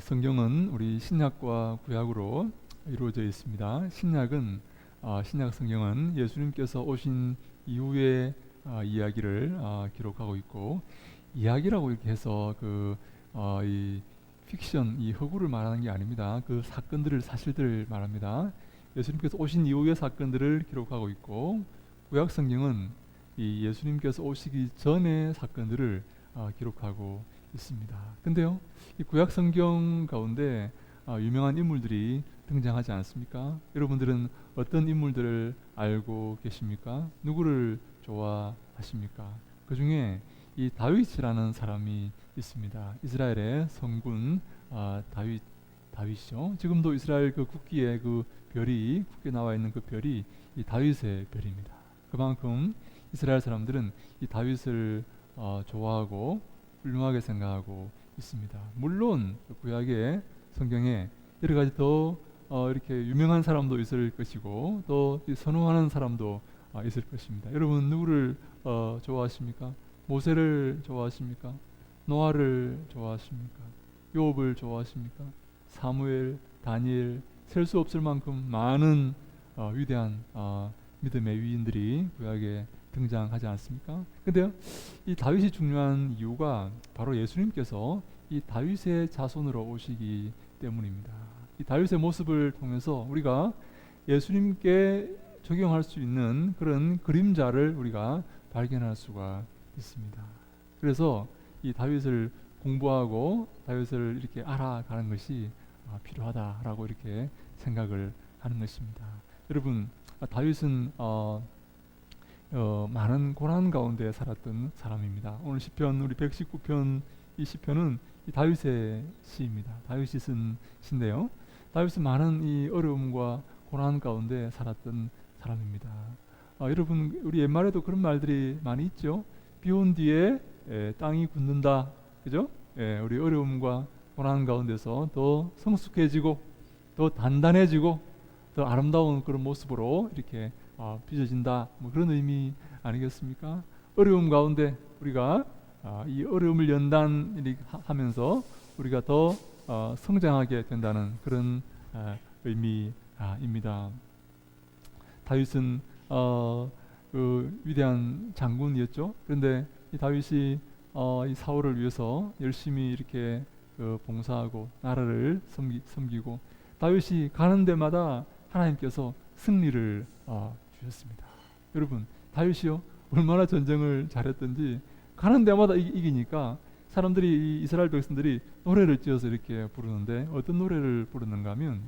성경은 우리 신약과 구약으로 이루어져 있습니다. 신약 성경은 예수님께서 오신 이후의 이야기를 기록하고 있고, 이야기라고 이렇게 해서 이 픽션, 이 허구를 말하는 게 아닙니다. 그 사건들을, 사실들을 말합니다. 예수님께서 오신 이후의 사건들을 기록하고 있고, 구약 성경은 이 예수님께서 오시기 전의 사건들을 기록하고 있습니다. 근데요, 이 구약 성경 가운데 유명한 인물들이 등장하지 않습니까? 여러분들은 어떤 인물들을 알고 계십니까? 누구를 좋아하십니까? 그 중에 이 다윗이라는 사람이 있습니다. 이스라엘의 성군 다윗이죠. 지금도 이스라엘 그 국기에 그 별이, 국기에 나와 있는 그 별이 이 다윗의 별입니다. 그만큼 이스라엘 사람들은 이 다윗을 좋아하고 훌륭하게 생각하고 있습니다. 물론 구약의 성경에 여러 가지 더 이렇게 유명한 사람도 있을 것이고, 또 선호하는 사람도 있을 것입니다. 여러분 누구를 좋아하십니까? 모세를 좋아하십니까? 노아를 좋아하십니까? 욥을 좋아하십니까? 사무엘, 다니엘, 셀 수 없을 만큼 많은 위대한 믿음의 위인들이 구약에 등장하지 않습니까? 근데요, 이 다윗이 중요한 이유가 바로 예수님께서 이 다윗의 자손으로 오시기 때문입니다. 이 다윗의 모습을 통해서 우리가 예수님께 적용할 수 있는 그런 그림자를 우리가 발견할 수가 있습니다. 그래서 이 다윗을 공부하고 다윗을 이렇게 알아가는 것이 필요하다라고 이렇게 생각을 하는 것입니다. 여러분, 다윗은 많은 고난 가운데 살았던 사람입니다. 오늘 시편 우리 119편, 이 시편은 이 다윗의 시입니다. 다윗이 쓴 시인데요, 다윗은 많은 이 어려움과 고난 가운데 살았던 사람입니다. 여러분, 우리 옛말에도 그런 말들이 많이 있죠. 비온 뒤에 땅이 굳는다, 그죠? 우리 어려움과 고난 가운데서 더 성숙해지고 더 단단해지고 더 아름다운 그런 모습으로 이렇게 빚어진다, 뭐 그런 의미 아니겠습니까? 어려움 가운데 우리가 이 어려움을 연단하면서 우리가 더 성장하게 된다는 그런 의미입니다. 다윗은 그 위대한 장군이었죠. 그런데 이 다윗이 이 사울을 위해서 열심히 이렇게 봉사하고 나라를 섬기고, 다윗이 가는 데마다 하나님께서 승리를 주셨습니다. 여러분, 다윗이요 얼마나 전쟁을 잘했던지 가는 데마다 이기니까 사람들이, 이 이스라엘 백성들이 노래를 지어서 이렇게 부르는데, 어떤 노래를 부르는가 하면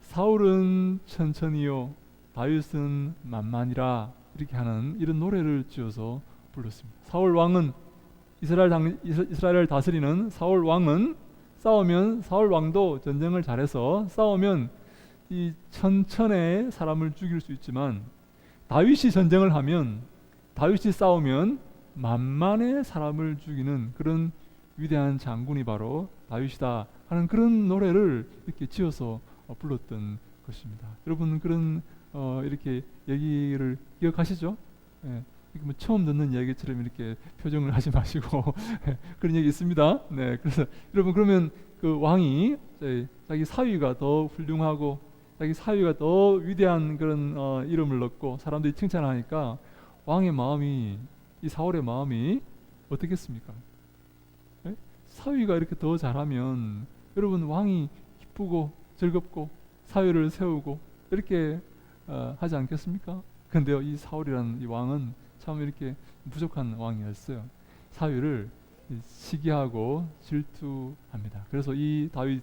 사울은 천천히요 다윗은 만만이라, 이렇게 하는 이런 노래를 지어서 불렀습니다. 사울 왕은 이스라엘을 다스리는 사울 왕은 싸우면, 사울 왕도 전쟁을 잘해서 싸우면 이 천천의 사람을 죽일 수 있지만, 다윗이 전쟁을 하면, 다윗이 싸우면 만만의 사람을 죽이는 그런 위대한 장군이 바로 다윗이다 하는 그런 노래를 이렇게 지어서 불렀던 것입니다. 여러분, 그런 이렇게 얘기를 기억하시죠? 뭐 처음 듣는 얘기처럼 이렇게 표정을 하지 마시고 그런 얘기 있습니다. 네, 그래서 여러분, 그러면 그 왕이 자기 사위가 더 훌륭하고 자기 사위가 더 위대한 그런 이름을 얻고 사람들이 칭찬하니까 왕의 마음이, 이 사울의 마음이 어떻겠습니까? 네? 사위가 이렇게 더 잘하면 여러분, 왕이 기쁘고 즐겁고 사위를 세우고 이렇게 하지 않겠습니까? 근데요, 이 사울이라는 이 왕은 참 이렇게 부족한 왕이었어요. 사위를 시기하고 질투합니다. 그래서 이 자기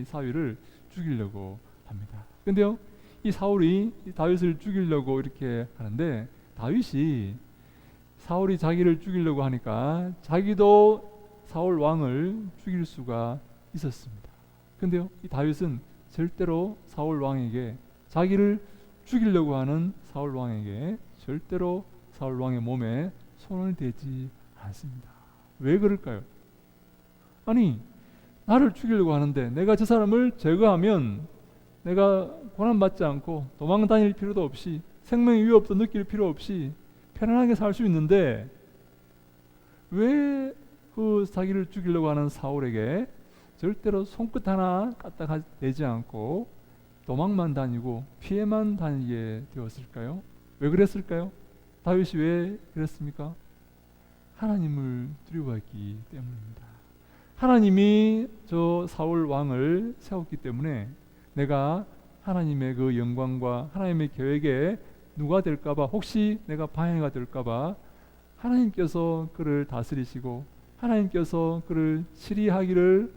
사위를 죽이려고 합니다. 근데요, 이 사울이 이 다윗을 죽이려고 이렇게 하는데, 다윗이 사울이 자기를 죽이려고 하니까 자기도 사울 왕을 죽일 수가 있었습니다. 근데요, 이 다윗은 절대로 사울 왕에게, 자기를 죽이려고 하는 사울 왕에게 절대로 사울 왕의 몸에 손을 대지 않습니다. 왜 그럴까요? 아니, 나를 죽이려고 하는데 내가 저 사람을 제거하면 내가 고난받지 않고 도망 다닐 필요도 없이 생명의 위협도 느낄 필요 없이 편안하게 살 수 있는데, 왜 그 자기를 죽이려고 하는 사울에게 절대로 손끝 하나 까딱 내지 않고 도망만 다니고 피해만 다니게 되었을까요? 왜 그랬을까요? 다윗이 왜 그랬습니까? 하나님을 두려워했기 때문입니다. 하나님이 저 사울 왕을 세웠기 때문에 내가 하나님의 그 영광과 하나님의 계획에 누가 될까봐, 혹시 내가 방해가 될까봐 하나님께서 그를 다스리시고 하나님께서 그를 치리하기를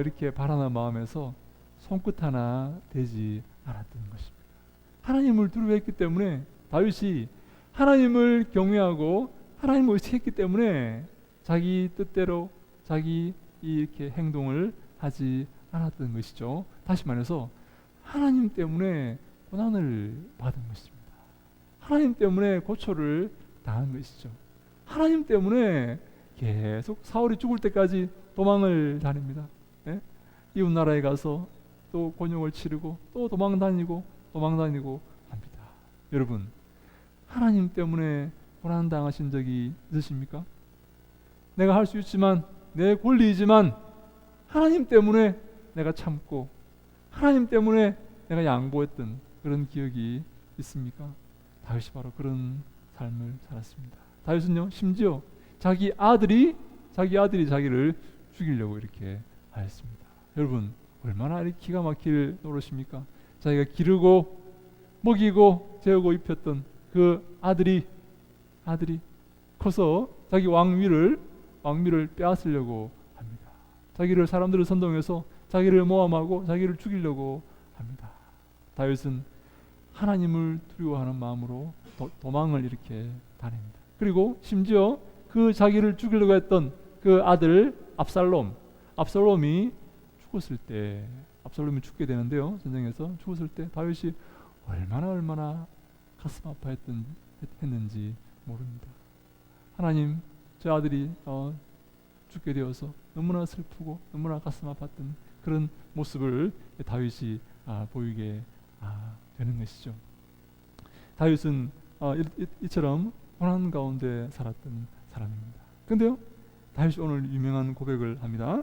이렇게 바라는 마음에서 손끝 하나 대지 않았던 것입니다. 하나님을 두려워했기 때문에 다윗이 하나님을 경외하고 하나님을 의식했기 때문에 자기 뜻대로 자기 이렇게 행동을 하지 않았던 것이죠. 다시 말해서 하나님 때문에 고난을 받은 것입니다. 하나님 때문에 고초를 당한 것이죠. 하나님 때문에 계속 사울이 죽을 때까지 도망을 다닙니다. 예? 이웃 나라에 가서 또 곤욕을 치르고 또 도망 다니고 합니다. 여러분, 하나님 때문에 고난 당하신 적이 있으십니까? 내가 할 수 있지만, 내 권리이지만 하나님 때문에 내가 참고 하나님 때문에 내가 양보했던 그런 기억이 있습니까? 다윗이 바로 그런 삶을 살았습니다. 다윗은요, 심지어 자기 아들이 자기를 죽이려고 이렇게 하였습니다. 여러분, 얼마나 이렇게 기가 막힐 노릇입니까? 자기가 기르고 먹이고 재우고 입혔던 그 아들이 커서 자기 왕위를 빼앗으려고 합니다. 자기를 사람들을 선동해서 자기를 모함하고 자기를 죽이려고 합니다. 다윗은 하나님을 두려워하는 마음으로 도망을 이렇게 다닙니다. 그리고 심지어 그 자기를 죽이려고 했던 그 아들 압살롬이 죽었을 때, 압살롬이 죽게 되는데요, 전쟁에서 죽었을 때 다윗이 얼마나 가슴 아파했는지 모릅니다. 하나님, 저 아들이 죽게 되어서 너무나 슬프고 너무나 가슴 아팠던 그런 모습을 다윗이 보이게 되는 것이죠. 다윗은 이처럼 고난 가운데 살았던 사람입니다. 근데요, 다윗이 오늘 유명한 고백을 합니다.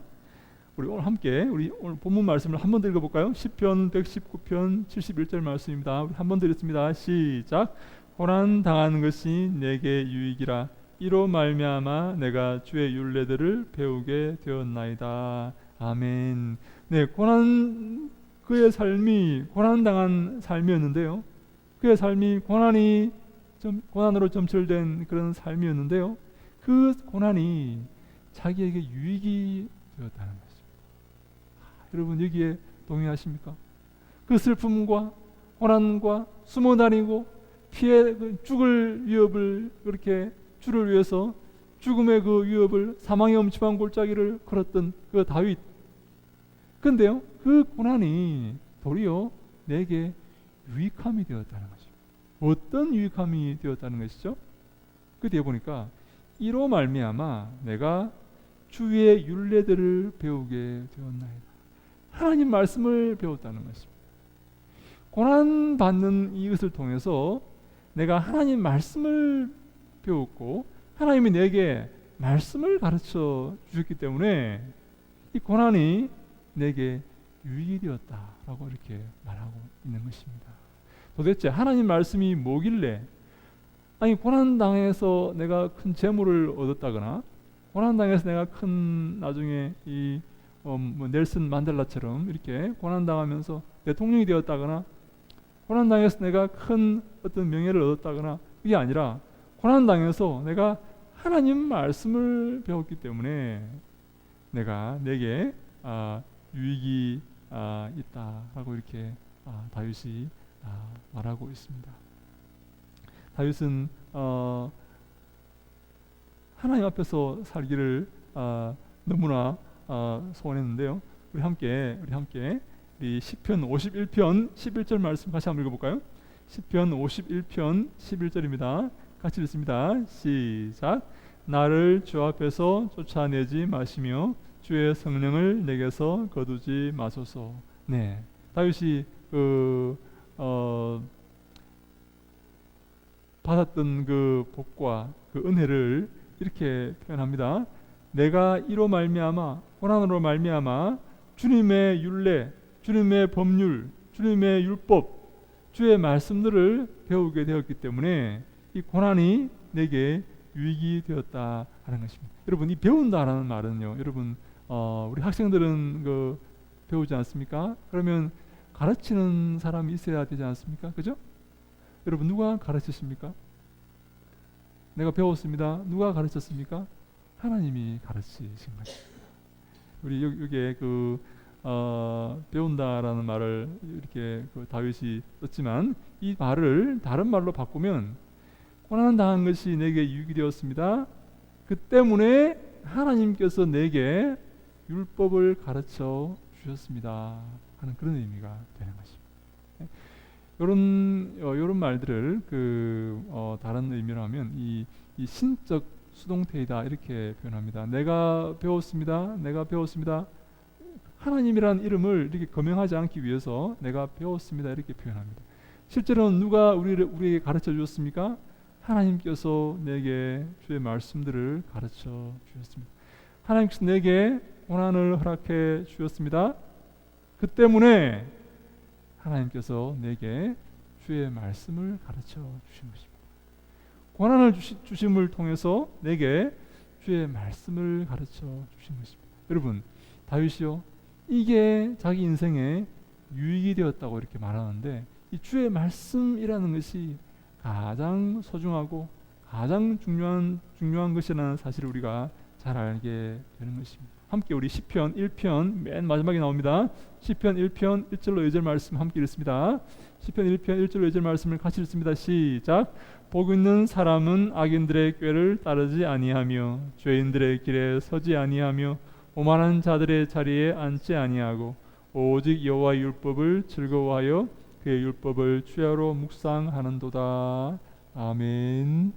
우리 오늘 본문 말씀을 한 번 더 읽어볼까요? 시편 119편 71절 말씀입니다. 우리 한 번 더 읽습니다. 시작. 고난 당하는 것이 내게 유익이라 이로 말미암아 내가 주의 율례들을 배우게 되었나이다. 아멘. 네, 그의 삶이 고난 당한 삶이었는데요. 그의 삶이 고난으로 점철된 그런 삶이었는데요. 그 고난이 자기에게 유익이 되었다는 것입니다. 여러분, 여기에 동의하십니까? 그 슬픔과 고난과 숨어 다니고 죽을 위협을, 그렇게 주를 위해서 죽음의 그 위협을, 사망의 엄침한 골짜기를 걸었던 그 다윗. 근데요, 그 고난이 도리어 내게 유익함이 되었다는 것입니다. 어떤 유익함이 되었다는 것이죠? 그 뒤에 보니까 이로 말미암아 내가 주의 율례들을 배우게 되었나이다. 하나님 말씀을 배웠다는 것입니다. 고난 받는 이것을 통해서 내가 하나님 말씀을 배웠고 하나님이 내게 말씀을 가르쳐 주셨기 때문에 이 고난이 내게 유익이 되었다라고 이렇게 말하고 있는 것입니다. 도대체 하나님 말씀이 뭐길래, 아니 고난 당해서 내가 큰 재물을 얻었다거나 고난 당해서 내가 큰 나중에 넬슨 만델라처럼 이렇게 고난 당하면서 대통령이 되었다거나 고난 당해서 내가 큰 어떤 명예를 얻었다거나, 그게 아니라 고난 당해서 내가 하나님 말씀을 배웠기 때문에 내게 유익이 있다라고 이렇게 다윗이 말하고 있습니다. 다윗은 하나님 앞에서 살기를 너무나 소원했는데요. 우리 함께 시편 51편 11절 말씀 같이 한번 읽어볼까요? 시편 51편 11절입니다. 같이 읽습니다. 시작. 나를 주 앞에서 쫓아내지 마시며 주의 성령을 내게서 거두지 마소서. 네, 다윗이 받았던 그 복과 그 은혜를 이렇게 표현합니다. 내가 이로 말미암아 고난으로 말미암아 주님의 율례, 주님의 법률, 주님의 율법, 주의 말씀들을 배우게 되었기 때문에 이 고난이 내게 유익이 되었다 하는 것입니다. 여러분, 이 배운다라는 말은요, 여러분 우리 학생들은 배우지 않습니까? 그러면 가르치는 사람이 있어야 되지 않습니까? 그죠? 여러분, 누가 가르치십니까? 내가 배웠습니다. 누가 가르쳤습니까? 하나님이 가르치신 것입니다. 우리 여기에 배운다라는 말을 이렇게 다윗이 썼지만, 이 말을 다른 말로 바꾸면 고난 당한 것이 내게 유익이 되었습니다. 그 때문에 하나님께서 내게 율법을 가르쳐 주셨습니다 하는 그런 의미가 되는 것입니다. 이런 말들을 다른 의미로 하면 이 신적 수동태이다 이렇게 표현합니다. 내가 배웠습니다. 내가 배웠습니다. 하나님이라는 이름을 이렇게 거명하지 않기 위해서 내가 배웠습니다 이렇게 표현합니다. 실제로는 누가 우리에게 가르쳐 주었습니까? 하나님께서 내게 주의 말씀들을 가르쳐 주셨습니다. 하나님께서 내게 고난을 허락해 주셨습니다. 그 때문에 하나님께서 내게 주의 말씀을 가르쳐 주신 것입니다. 고난을 주심을 통해서 내게 주의 말씀을 가르쳐 주신 것입니다. 여러분, 다윗이요, 이게 자기 인생에 유익이 되었다고 이렇게 말하는데, 이 주의 말씀이라는 것이 가장 소중하고 가장 중요한 것이라는 사실을 우리가 잘 알게 되는 것입니다. 함께 우리 시편 1편 맨 마지막에 나옵니다. 시편 1편 1절로 2절 말씀 함께 읽습니다. 시편 1편 1절로 2절 말씀을 같이 읽습니다. 시작. 복 있는 사람은 악인들의 꾀를 따르지 아니하며 죄인들의 길에 서지 아니하며 오만한 자들의 자리에 앉지 아니하고 오직 여호와의 율법을 즐거워하여 그의 율법을 주야로 묵상하는도다. 아멘.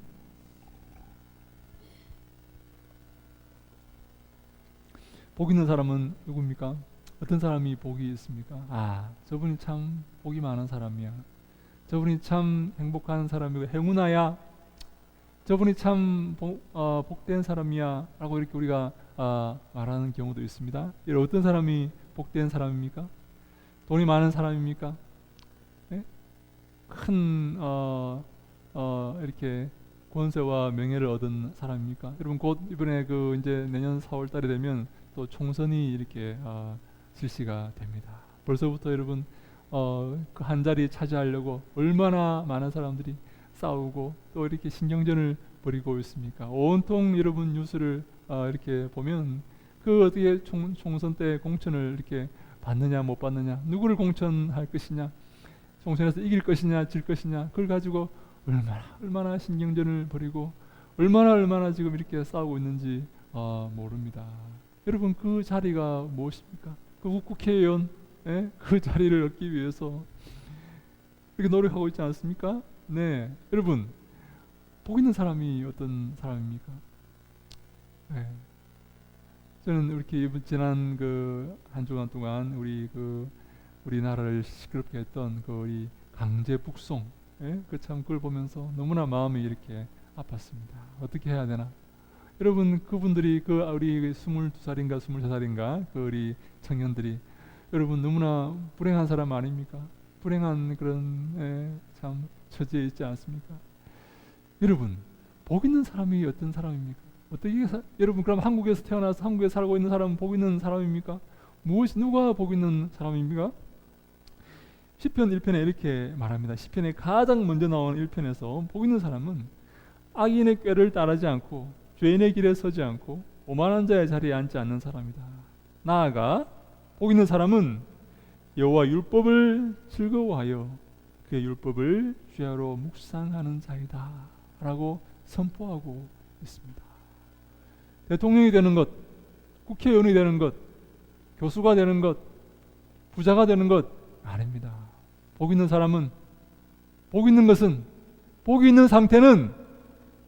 복 있는 사람은 누굽니까? 어떤 사람이 복이 있습니까? 저분이 참 복이 많은 사람이야. 저분이 참 행복한 사람이고 행운아야. 저분이 참 복된 사람이야 라고 이렇게 우리가 말하는 경우도 있습니다. 어떤 사람이 복된 사람입니까? 돈이 많은 사람입니까? 네? 큰 이렇게 권세와 명예를 얻은 사람입니까? 여러분, 곧 이번에 이제 내년 4월 달이 되면 또 총선이 이렇게 실시가 됩니다. 벌써부터 여러분 그 한 자리 차지하려고 얼마나 많은 사람들이 싸우고 또 이렇게 신경전을 벌이고 있습니까? 온통 여러분 뉴스를 이렇게 보면 어떻게 총선 때 공천을 이렇게 받느냐 못 받느냐, 누구를 공천할 것이냐, 총선에서 이길 것이냐 질 것이냐, 그걸 가지고 얼마나 신경전을 벌이고 얼마나 지금 이렇게 싸우고 있는지 모릅니다. 여러분, 그 자리가 무엇입니까? 그 국회의원, 그 자리를 얻기 위해서 이렇게 노력하고 있지 않습니까? 네, 여러분, 복 있는 사람이 어떤 사람입니까? 네. 저는 이렇게 지난 한 주간 동안 우리나라를 시끄럽게 했던 우리 강제 북송, 그걸 보면서 너무나 마음이 이렇게 아팠습니다. 어떻게 해야 되나? 여러분, 그분들이 우리 22살인가 23살인가 우리 청년들이 여러분 너무나 불행한 사람 아닙니까? 불행한 그런 참 처지에 있지 않습니까? 여러분, 복 있는 사람이 어떤 사람입니까? 여러분, 그럼 한국에서 태어나서 한국에 살고 있는 사람은 복 있는 사람입니까? 누가 복 있는 사람입니까? 시편 1편에 이렇게 말합니다. 시편에 가장 먼저 나오는 1편에서 복 있는 사람은 악인의 꾀를 따르지 않고 죄인의 길에 서지 않고 오만한 자의 자리에 앉지 않는 사람이다. 나아가 복 있는 사람은 여호와 율법을 즐거워하여 그의 율법을 주야로 묵상하는 자이다 라고 선포하고 있습니다. 대통령이 되는 것, 국회의원이 되는 것, 교수가 되는 것, 부자가 되는 것 아닙니다. 복 있는 사람은, 복 있는 것은, 복이 있는 상태는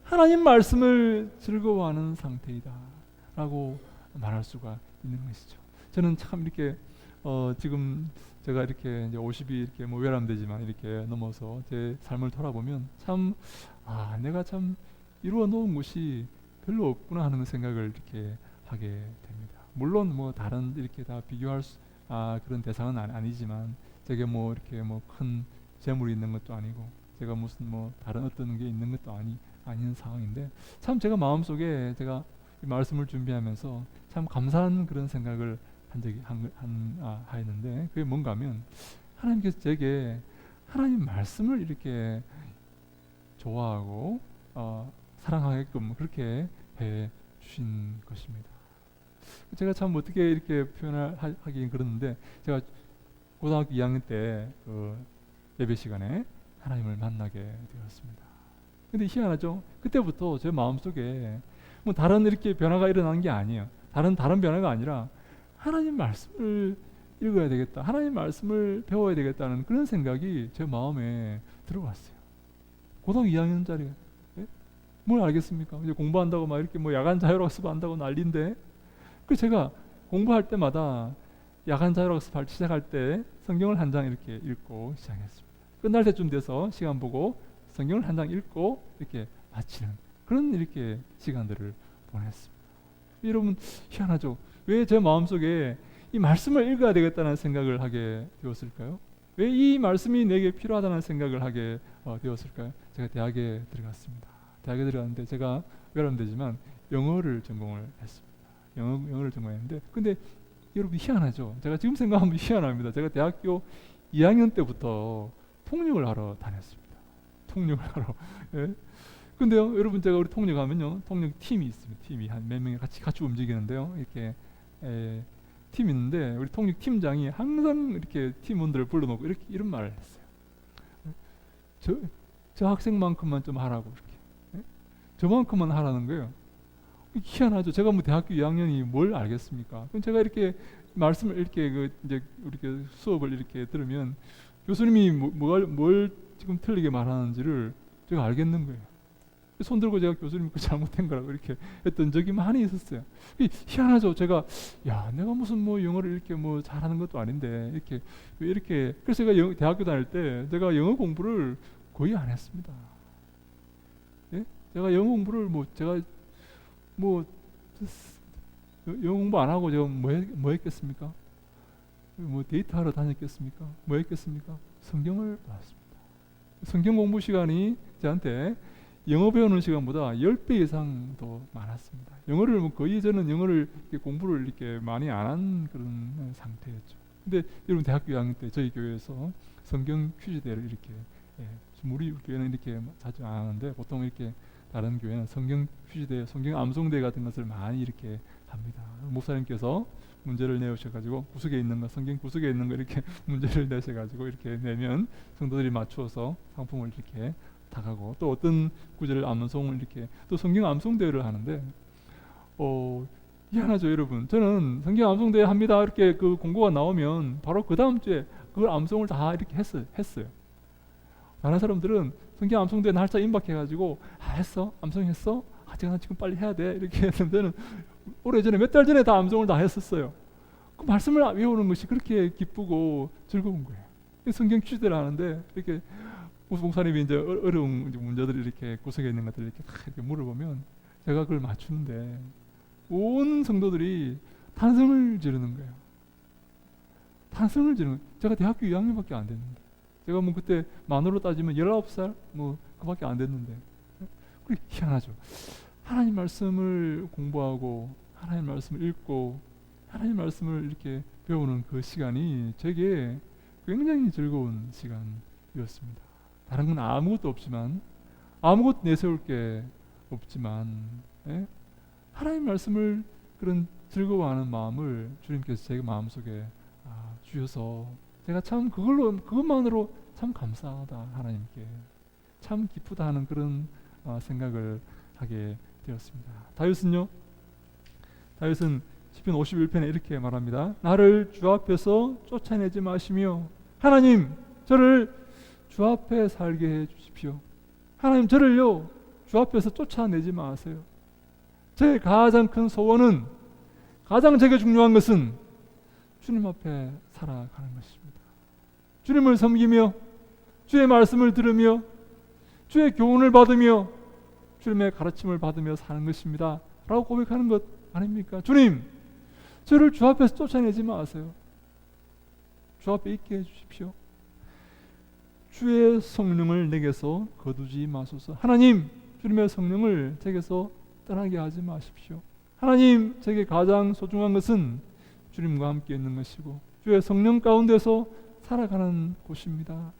하나님 말씀을 즐거워하는 상태이다 라고 말할 수가 있는 것이죠. 저는 참 이렇게 지금 제가 이렇게 이제 50이 이렇게 외람되지만 이렇게 넘어서 제 삶을 돌아보면 참 내가 참 이루어 놓은 것이 별로 없구나 하는 생각을 이렇게 하게 됩니다. 물론 뭐 다른 이렇게 다 비교할 그런 대상은 아니지만 제게 뭐 이렇게 뭐 큰 재물이 있는 것도 아니고 제가 무슨 뭐 다른 어떤 게 있는 것도 아닌 상황인데 참 제가 마음속에 제가 이 말씀을 준비하면서 참 감사한 그런 생각을 한 적이 하였는데 그게 뭔가 하면 하나님께서 제게 하나님 말씀을 이렇게 좋아하고 사랑하게끔 그렇게 해 주신 것입니다. 제가 참 어떻게 이렇게 표현하긴 그러는데 제가 고등학교 2학년 때 그 예배 시간에 하나님을 만나게 되었습니다. 근데 희한하죠? 그때부터 제 마음속에 뭐 다른 이렇게 변화가 일어난 게 아니에요. 다른 변화가 아니라 하나님 말씀을 읽어야 되겠다. 하나님 말씀을 배워야 되겠다는 그런 생각이 제 마음에 들어왔어요. 고등학교 2학년짜리 뭘 알겠습니까? 이제 공부한다고 막 이렇게 뭐 야간 자율학습 한다고 난리인데 그 제가 공부할 때마다 야간 자율학습 시작할 때 성경을 한 장 이렇게 읽고 시작했습니다. 끝날 때쯤 돼서 시간 보고 성경을 한 장 읽고 이렇게 마치는 그런 이렇게 시간들을 보냈습니다. 여러분 희한하죠? 왜 제 마음속에 이 말씀을 읽어야 되겠다는 생각을 하게 되었을까요? 왜 이 말씀이 내게 필요하다는 생각을 하게 되었을까요? 제가 대학에 들어갔습니다. 대학에 들어갔는데 제가 외람되지만 영어를 전공을 했습니다. 영어를 전공했는데 근데 여러분 희한하죠? 제가 지금 생각하면 희한합니다. 제가 대학교 2학년 때부터 통역을 하러 다녔습니다. 통역을 하러. 예? 근데요, 여러분 제가 우리 통역하면요, 통역 팀이 있습니다. 팀이 한 몇 명이 같이 움직이는데요, 이렇게 팀이 있는데 우리 통역 팀장이 항상 이렇게 팀원들을 불러놓고 이렇게 이런 말을 했어요. 저 학생만큼만 좀 하라고 이렇게. 예? 저만큼만 하라는 거예요. 희한하죠. 제가 뭐 대학교 2학년이 뭘 알겠습니까? 그럼 제가 이렇게 말씀을 이렇게 이제 이렇게 수업을 이렇게 들으면 교수님이 뭘 지금 틀리게 말하는지를 제가 알겠는 거예요. 손 들고 제가 교수님 그 잘못된 거라고 이렇게 했던 적이 많이 있었어요. 희한하죠. 제가 내가 무슨 뭐 영어를 이렇게 뭐 잘하는 것도 아닌데 이렇게 그래서 제가 대학교 다닐 때 제가 영어 공부를 거의 안 했습니다. 예? 제가 영어 공부를 제가 영어 공부 안 하고 제가 뭐 했겠습니까? 뭐 데이트하러 다녔겠습니까? 뭐 했겠습니까? 성경을 봤습니다. 성경 공부 시간이 저한테 영어 배우는 시간보다 10배 이상 더 많았습니다. 영어를 거의 저는 영어를 공부를 이렇게 많이 안 한 그런 상태였죠. 근데 여러분 대학교 2학년 때 저희 교회에서 성경 퀴즈 대회를 이렇게 우리 교회는 이렇게 자주 안 하는데 보통 이렇게 다른 교회는 성경 퀴즈 대회, 성경 암송 대회 같은 것을 많이 이렇게 합니다. 목사님께서 문제를 내오셔가지고 구석에 있는 거, 성경 구석에 있는 거 이렇게 문제를 내셔가지고 이렇게 내면 성도들이 맞추어서 상품을 이렇게 타가고 또 어떤 구절을 암송을 이렇게 또 성경 암송 대회를 하는데 희한하죠, 여러분. 저는 성경 암송 대회 합니다 이렇게 그 공고가 나오면 바로 그 다음 주에 그걸 암송을 다 이렇게 했어요. 다른 사람들은 성경 암송 대회 날짜 임박해가지고 했어? 암송했어? 제가 지금 빨리 해야 돼 이렇게 했는데 저는 오래전에 몇 달 전에 다 암송을 다 했었어요. 그 말씀을 외우는 것이 그렇게 기쁘고 즐거운 거예요. 성경 퀴즈를 하는데 이렇게 목사님이 이제 어려운 문제들을 이렇게 구석에 있는 것들을 이렇게 물어보면 제가 그걸 맞추는데 온 성도들이 탄성을 지르는 거예요. 탄성을 지르는 거예요. 제가 대학교 2학년밖에 안 됐는데 제가 뭐 그때 만으로 따지면 19살 뭐 그밖에 안 됐는데 그게 희한하죠. 하나님 말씀을 공부하고 하나님 말씀을 읽고 하나님 말씀을 이렇게 배우는 그 시간이 제게 굉장히 즐거운 시간이었습니다. 다른 건 아무것도 없지만 아무것도 내세울 게 없지만 하나님 말씀을 그런 즐거워하는 마음을 주님께서 제 마음속에 주셔서 제가 참 그것만으로 참 감사하다, 하나님께 참 기쁘다 하는 그런 생각을 하게 되었습니다. 다윗은 시편 51편에 이렇게 말합니다. 나를 주 앞에서 쫓아내지 마시며 하나님 저를 주 앞에 살게 해 주십시오. 하나님 저를요 주 앞에서 쫓아내지 마세요. 제 가장 큰 소원은, 가장 제게 중요한 것은 주님 앞에 살아가는 것입니다. 주님을 섬기며 주의 말씀을 들으며 주의 교훈을 받으며 주님의 가르침을 받으며 사는 것입니다 라고 고백하는 것 아닙니까? 주님, 저를 주 앞에서 쫓아내지 마세요. 주 앞에 있게 해주십시오. 주의 성령을 내게서 거두지 마소서. 하나님, 주님의 성령을 제게서 떠나게 하지 마십시오. 하나님, 제게 가장 소중한 것은 주님과 함께 있는 것이고 주의 성령 가운데서 살아가는 곳입니다.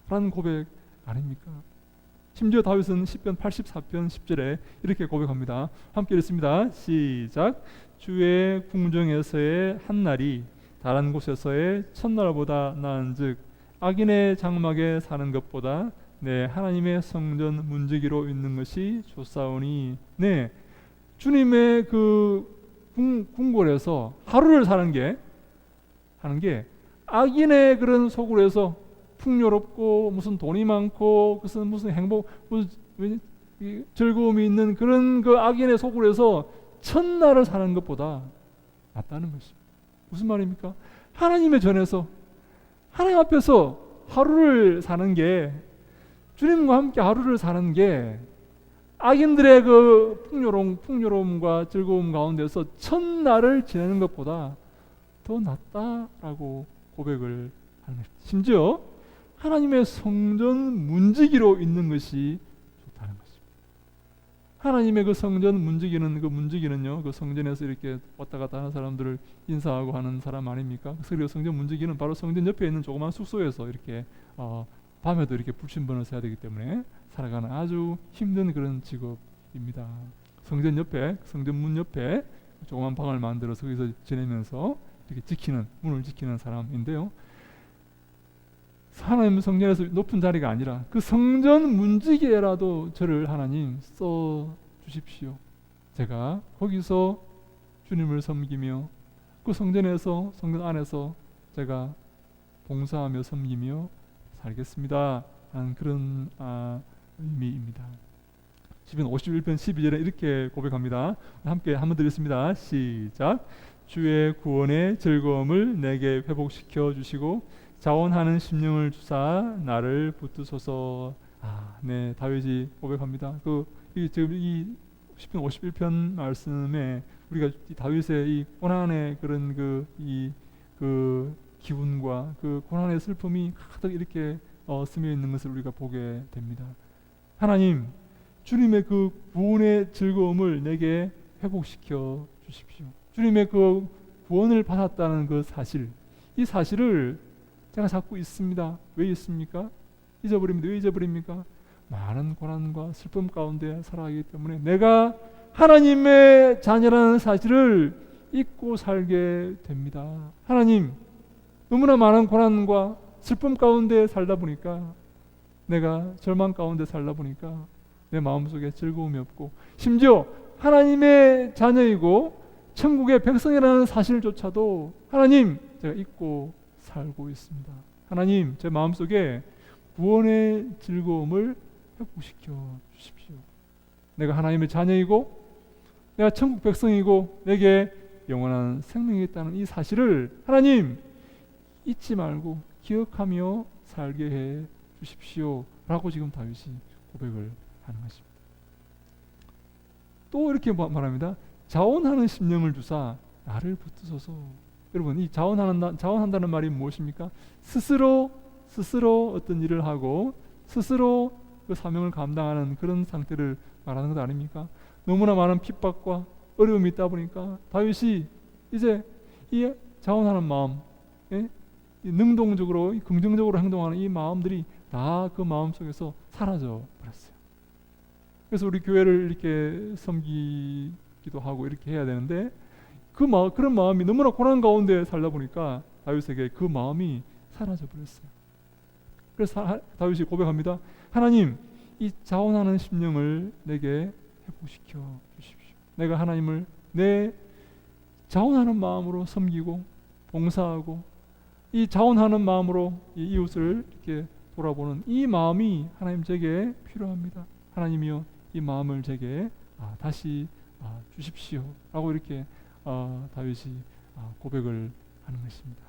라는 고백 아닙니까? 심지어 다윗은 시편 84편 10절에 이렇게 고백합니다. 함께 읽습니다. 시작. 주의 궁정에서의 한날이 다른 곳에서의 첫날보다 나은즉 악인의 장막에 사는 것보다 내 하나님의 성전 문지기로 있는 것이 좋사오니. 네, 주님의 그 궁궐에서 하루를 사는 게 악인의 그런 속으로서 풍요롭고 무슨 돈이 많고 무슨 행복, 무슨 즐거움이 있는 그런 그 악인의 속으로서 첫날을 사는 것보다 낫다는 것입니다. 무슨 말입니까? 하나님의 전에서 하나님 앞에서 하루를 사는 게, 주님과 함께 하루를 사는 게 악인들의 그 풍요로움과 즐거움 가운데서 첫날을 지내는 것보다 더 낫다라고 고백을 하는 것입니다. 심지어 하나님의 성전 문지기로 있는 것이 좋다는 것입니다. 하나님의 그 성전 문지기는요, 그 성전에서 이렇게 왔다 갔다 하는 사람들을 인사하고 하는 사람 아닙니까? 그래서 성전 문지기는 바로 성전 옆에 있는 조그만 숙소에서 이렇게 밤에도 이렇게 불침번을 써야 되기 때문에 살아가는 아주 힘든 그런 직업입니다. 성전 문 옆에 조그만 방을 만들어서 거기서 지내면서 이렇게 문을 지키는 사람인데요. 하나님 성전에서 높은 자리가 아니라 그 성전 문지기에라도 저를 하나님 써 주십시오. 제가 거기서 주님을 섬기며 그 성전 안에서 제가 봉사하며 섬기며 살겠습니다 하는 그런 의미입니다. 시편 51편 12절에 이렇게 고백합니다. 함께 한번 드리겠습니다. 시작. 주의 구원의 즐거움을 내게 회복시켜 주시고 자원하는 심령을 주사 나를 붙드소서. 네, 다윗이 고백합니다. 지금 이 시편 51편 말씀에 우리가 다윗의 이 고난의 그런 그 기운과 그 고난의 슬픔이 가득 이렇게 스며 있는 것을 우리가 보게 됩니다. 하나님, 주님의 그 구원의 즐거움을 내게 회복시켜 주십시오. 주님의 그 구원을 받았다는 그 사실, 이 사실을 제가 잡고 있습니다. 왜 있습니까? 왜 잊어버립니까? 많은 고난과 슬픔 가운데 살아가기 때문에 내가 하나님의 자녀라는 사실을 잊고 살게 됩니다. 하나님, 너무나 많은 고난과 슬픔 가운데 살다 보니까, 내가 절망 가운데 살다 보니까 내 마음속에 즐거움이 없고, 심지어 하나님의 자녀이고 천국의 백성이라는 사실조차도 하나님, 제가 잊고 살고 있습니다. 하나님, 제 마음속에 구원의 즐거움을 회복시켜 주십시오. 내가 하나님의 자녀이고 내가 천국 백성이고 내게 영원한 생명이 있다는 이 사실을 하나님 잊지 말고 기억하며 살게 해 주십시오 라고 지금 다윗이 고백을 하는 것입니다. 또 이렇게 말합니다. 자원하는 심령을 주사 나를 붙드소서. 여러분, 이 자원한다는 말이 무엇입니까? 스스로 어떤 일을 하고 스스로 그 사명을 감당하는 그런 상태를 말하는 것 아닙니까? 너무나 많은 핍박과 어려움이 있다 보니까 다윗이 이제 이 자원하는 마음, 능동적으로 긍정적으로 행동하는 이 마음들이 다 그 마음 속에서 사라져 버렸어요. 그래서 우리 교회를 이렇게 섬기기도 하고 이렇게 해야 되는데 그런 마음이 너무나 고난 가운데 살다 보니까 다윗에게 그 마음이 사라져 버렸어요. 그래서 다윗이 고백합니다. 하나님, 이 자원하는 심령을 내게 회복시켜 주십시오. 내가 하나님을 내 자원하는 마음으로 섬기고 봉사하고 이 자원하는 마음으로 이 이웃을 이렇게 돌아보는 이 마음이 하나님 제게 필요합니다. 하나님이여, 이 마음을 제게 다시 주십시오 라고 이렇게 다윗이 고백을 하는 것입니다.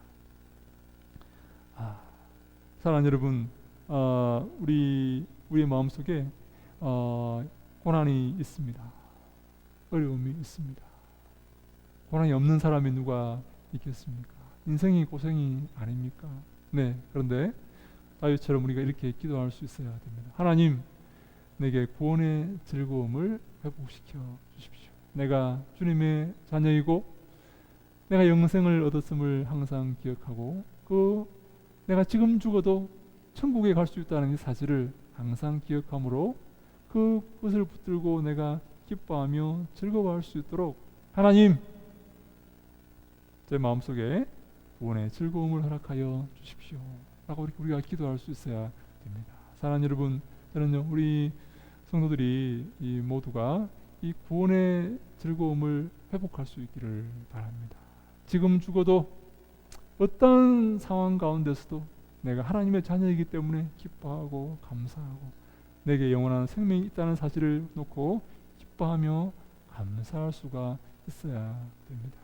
사랑하는 여러분, 우리의 마음속에 고난이 있습니다. 어려움이 있습니다. 고난이 없는 사람이 누가 있겠습니까? 인생이 고생이 아닙니까? 네, 그런데 다윗처럼 우리가 이렇게 기도할 수 있어야 됩니다. 하나님, 내게 구원의 즐거움을 회복시켜 주십시오. 내가 주님의 자녀이고 내가 영생을 얻었음을 항상 기억하고 내가 지금 죽어도 천국에 갈 수 있다는 이 사실을 항상 기억함으로 그것을 붙들고 내가 기뻐하며 즐거워할 수 있도록 하나님, 제 마음속에 구원의 즐거움을 허락하여 주십시오 라고 이렇게 우리가 기도할 수 있어야 됩니다. 사랑하는 여러분, 저는요, 우리 성도들이 이 모두가 이 구원의 즐거움을 회복할 수 있기를 바랍니다. 지금 죽어도 어떤 상황 가운데서도 내가 하나님의 자녀이기 때문에 기뻐하고 감사하고 내게 영원한 생명이 있다는 사실을 놓고 기뻐하며 감사할 수가 있어야 됩니다.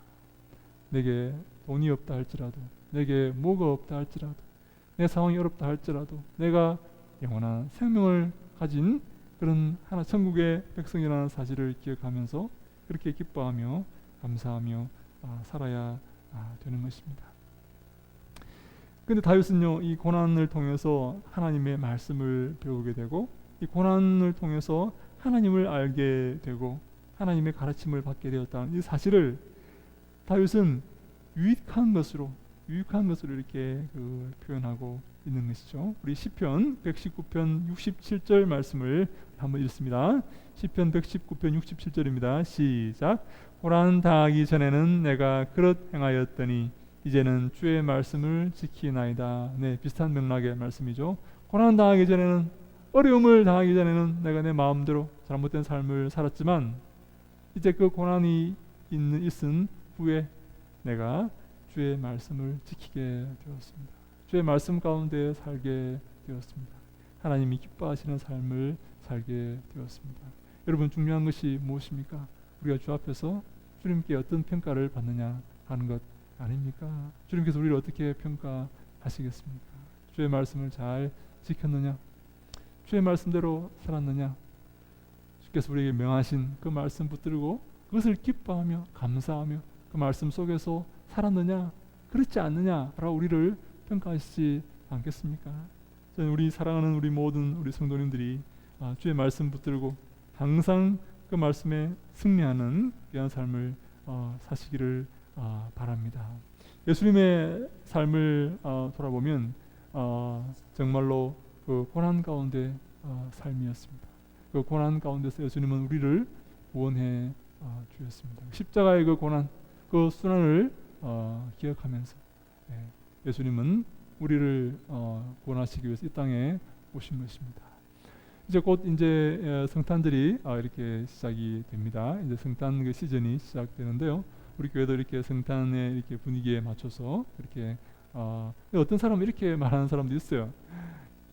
내게 돈이 없다 할지라도, 내게 뭐가 없다 할지라도, 내 상황이 어렵다 할지라도 내가 영원한 생명을 가진 그런 하나 천국의 백성이라는 사실을 기억하면서 그렇게 기뻐하며 감사하며 살아야 되는 것입니다. 근데 다윗은요, 이 고난을 통해서 하나님의 말씀을 배우게 되고 이 고난을 통해서 하나님을 알게 되고 하나님의 가르침을 받게 되었다는 이 사실을 다윗은 유익한 것으로 이렇게 표현하고 있는 것이죠. 우리 시편 119편 67절 말씀을 한번 읽습니다. 시편 119편 67절입니다. 시작. 고난 당하기 전에는 내가 그릇 행하였더니 이제는 주의 말씀을 지키나이다. 네, 비슷한 맥락의 말씀이죠. 고난 당하기 전에는, 어려움을 당하기 전에는 내가 내 마음대로 잘못된 삶을 살았지만 이제 그 고난이 있은 후에 내가 주의 말씀을 지키게 되었습니다. 주의 말씀 가운데 살게 되었습니다. 하나님이 기뻐하시는 삶을 살게 되었습니다. 여러분, 중요한 것이 무엇입니까? 우리가 주 앞에서 주님께 어떤 평가를 받느냐 하는 것 아닙니까? 주님께서 우리를 어떻게 평가하시겠습니까? 주의 말씀을 잘 지켰느냐? 주의 말씀대로 살았느냐? 주께서 우리에게 명하신 그 말씀 붙들고 그것을 기뻐하며 감사하며 그 말씀 속에서 살았느냐? 그렇지 않느냐라고 우리를 평가하시지 않겠습니까? 저는 우리 사랑하는 우리 모든 우리 성도님들이 주의 말씀 붙들고 항상 그 말씀에 승리하는 귀한 삶을 사시기를 바랍니다. 예수님의 삶을 돌아보면 정말로 그 고난 가운데 삶이었습니다. 그 고난 가운데서 예수님은 우리를 구원해 주셨습니다. 십자가의 그 고난, 그 순환을 기억하면서 예수님은 우리를 구원하시기 위해서 이 땅에 오신 것입니다. 이제 곧 성탄절이 이렇게 시작이 됩니다. 이제 성탄 그 시즌이 시작되는데요. 우리 교회도 이렇게 성탄의 이렇게 분위기에 맞춰서 이렇게 어떤 사람은 이렇게 말하는 사람도 있어요.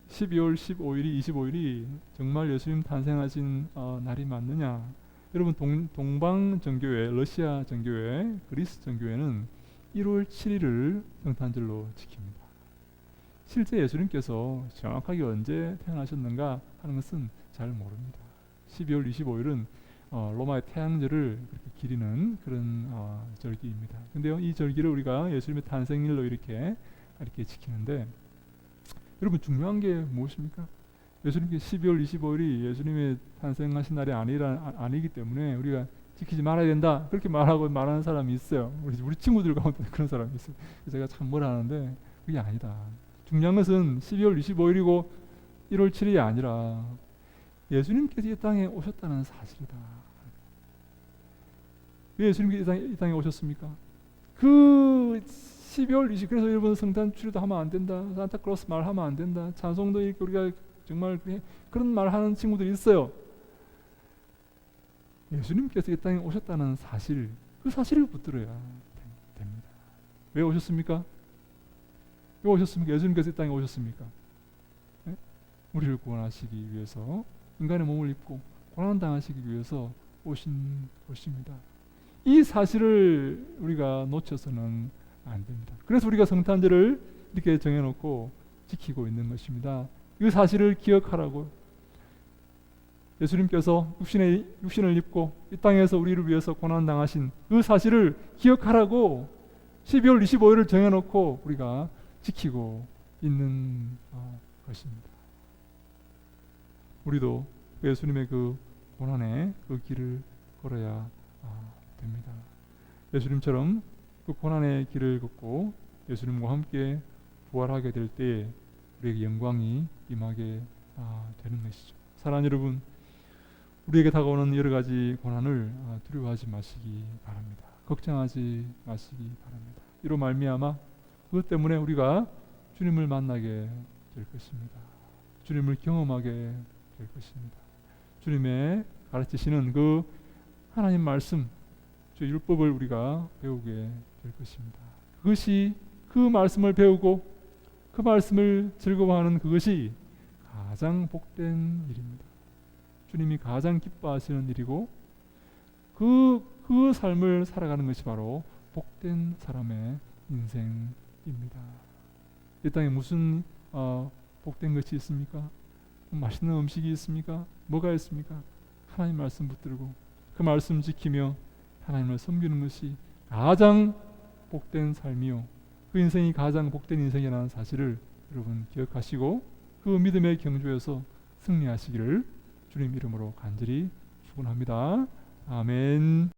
12월 15일이 25일이 정말 예수님 탄생하신 날이 맞느냐? 여러분, 동방 정교회, 러시아 정교회, 그리스 정교회는 1월 7일을 성탄절로 지킵니다. 실제 예수님께서 정확하게 언제 태어나셨는가 하는 것은 잘 모릅니다. 12월 25일은 로마의 태양절을 그렇게 기리는 그런 절기입니다. 근데요, 이 절기를 우리가 예수님의 탄생일로 이렇게 지키는데, 여러분, 중요한 게 무엇입니까? 예수님께 12월 25일이 예수님의 탄생하신 날이 아니기 때문에 우리가 지키지 말아야 된다, 그렇게 말하는 사람이 있어요. 우리 친구들 가운데 그런 사람이 있어요. 제가 참 뭐라 하는데 그게 아니다. 중요한 것은 12월 25일이고 1월 7일이 아니라 예수님께서 이 땅에 오셨다는 사실이다. 왜 예수님께서 이 땅에 오셨습니까? 그 12월 20일, 그래서 여러분 성탄 추리도 하면 안 된다, 산타클로스 말 하면 안 된다, 찬송도 이렇게 우리가 정말 그런 말 하는 친구들이 있어요. 예수님께서 이 땅에 오셨다는 사실, 그 사실을 붙들어야 됩니다. 왜 오셨습니까? 왜 오셨습니까? 예수님께서 이 땅에 오셨습니까? 네? 우리를 구원하시기 위해서 인간의 몸을 입고 고난 당하시기 위해서 오신 것입니다. 이 사실을 우리가 놓쳐서는 안 됩니다. 그래서 우리가 성탄절을 이렇게 정해놓고 지키고 있는 것입니다. 이 사실을 기억하라고. 예수님께서 육신을 입고 이 땅에서 우리를 위해서 고난당하신 그 사실을 기억하라고 12월 25일을 정해놓고 우리가 지키고 있는 것입니다. 우리도 예수님의 그 고난의 그 길을 걸어야 됩니다. 예수님처럼 그 고난의 길을 걷고 예수님과 함께 부활하게 될 때에 우리에게 영광이 임하게 되는 것이죠. 사랑하는 여러분, 우리에게 다가오는 여러 가지 고난을 두려워하지 마시기 바랍니다. 걱정하지 마시기 바랍니다. 이로 말미암아 그것 때문에 우리가 주님을 만나게 될 것입니다. 주님을 경험하게 될 것입니다. 주님의 가르치시는 그 하나님 말씀, 주 율법을 우리가 배우게 될 것입니다. 그것이 그 말씀을 배우고 그 말씀을 즐거워하는 그것이 가장 복된 일입니다. 주님이 가장 기뻐하시는 일이고 그 삶을 살아가는 것이 바로 복된 사람의 인생입니다. 이 땅에 무슨 복된 것이 있습니까? 맛있는 음식이 있습니까? 뭐가 있습니까? 하나님 말씀 붙들고 그 말씀 지키며 하나님을 섬기는 것이 가장 복된 삶이요, 그 인생이 가장 복된 인생이라는 사실을 여러분 기억하시고 그 믿음의 경주에서 승리하시기를 주님 이름으로 간절히 축원합니다. 아멘.